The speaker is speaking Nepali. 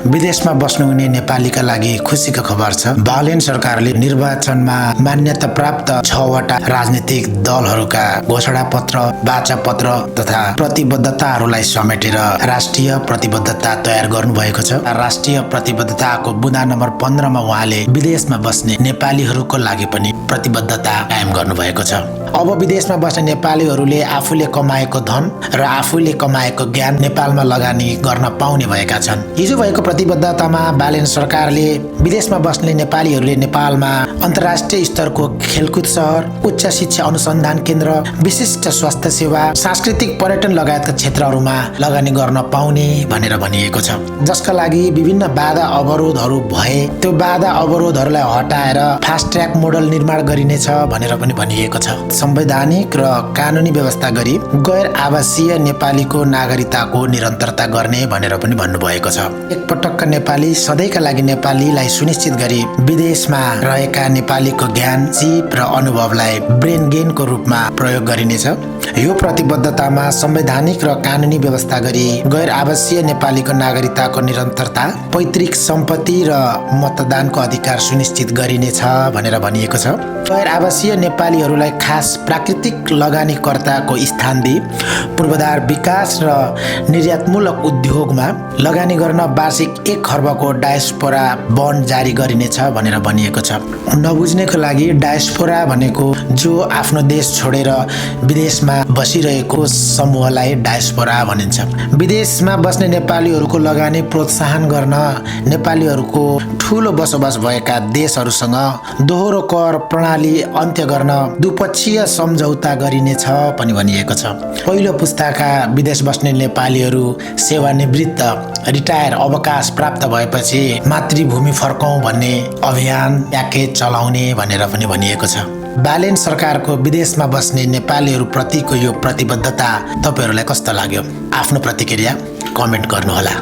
विदेशमा बस्नुहुने नेपालीका लागि खुसीको खबर छ। बालेन सरकारले निर्वाचनमा मान्यता प्राप्त 6 वटा राजनीतिक दलहरूका घोषणा पत्र, वाचा पत्र तथा प्रतिबद्धताहरूलाई समेटेर राष्ट्रिय प्रतिबद्धता तयार गर्नुभएको छ। राष्ट्रिय प्रतिबद्धताको बुँदा नम्बर 15 मा उहाँले विदेशमा बस्ने नेपालीहरूको लागि पनि प्रतिबद्धता कायम गर्नुभएको छ। अब विदेशमा बस्ने नेपालीहरूले आफूले कमाएको धन र आफूले कमाएको ज्ञान नेपालमा लगानी गर्न पाउने भएका छन्। हिजो भएको प्रतिबद्धतामा बालेन सरकारले विदेशमा बस्ने नेपालीहरूले नेपालमा अन्तर्राष्ट्रिय स्तरको खेलकुद सहर, उच्च शिक्षा अनुसन्धान केन्द्र, विशिष्ट स्वास्थ्य सेवा, सांस्कृतिक पर्यटन लगायतका क्षेत्रहरूमा लगानी गर्न पाउने भनेर भनिएको छ। जसका लागि विभिन्न बाधा अवरोधहरू भए त्यो बाधा अवरोधहरूलाई हटाएर फास्ट ट्र्याक मोडल निर्माण गरिनेछ भनेर पनि भनिएको छ। संवैधानिक र कानुनी व्यवस्था गरी गैर आवासीय नेपालीको नागरिकताको निरन्तरता गर्ने भनेर पनि भन्नुभएको छ। एकपटकका नेपाली सधैँका लागि नेपालीलाई सुनिश्चित गरी विदेशमा रहेका नेपालीको ज्ञान, सिप र अनुभवलाई ब्रेन गेनको रूपमा प्रयोग गरिनेछ। यो प्रतिबद्धतामा संवैधानिक र कानुनी व्यवस्था गरी गैर आवासीय नेपालीको नागरिकताको निरन्तरता, पैतृक सम्पत्ति र मतदानको अधिकार सुनिश्चित गरिनेछ भनेर भनिएको छ। गैर आवासीय नेपालीहरूलाई खास प्राकृतिक लगानीकर्ताको स्थान दिई पूर्वाधार विकास र निर्यातमूलक उद्योगमा लगानी गर्न वार्षिक 1 खर्बको डायस्पोरा बन्ड जारी गरिनेछ भनेर भनिएको छ। नबुझ्नेको लागि डायस्पोरा भनेको जो आफ्नो देश छोडेर विदेशमा बसिरहेको समूहलाई डायस्पोरा भनिन्छ। विदेशमा बस्ने नेपालीहरूको लगानी प्रोत्साहन गर्न नेपालीहरूको ठूलो बसोबास भएका देशहरूसँग दोहोरो कर प्रणाली अन्त्य गर्न द्विपक्षीय सम्झौता गरिनेछ पनि भनिएको छ। पहिलो पुस्ताका विदेश बस्ने नेपालीहरू सेवानिवृत्त रिटायर अवकाश प्राप्त भएपछि मातृभूमि फर्कौं भन्ने अभियान प्याकेज चलाउने भनेर पनि भनिएको छ। बालेन सरकारको विदेशमा बस्ने नेपालीहरू प्रतिको यो प्रतिबद्धता तपाईहरूलाई कस्तो लाग्यो? आफ्नो प्रतिक्रिया कमेन्ट गर्नुहोला।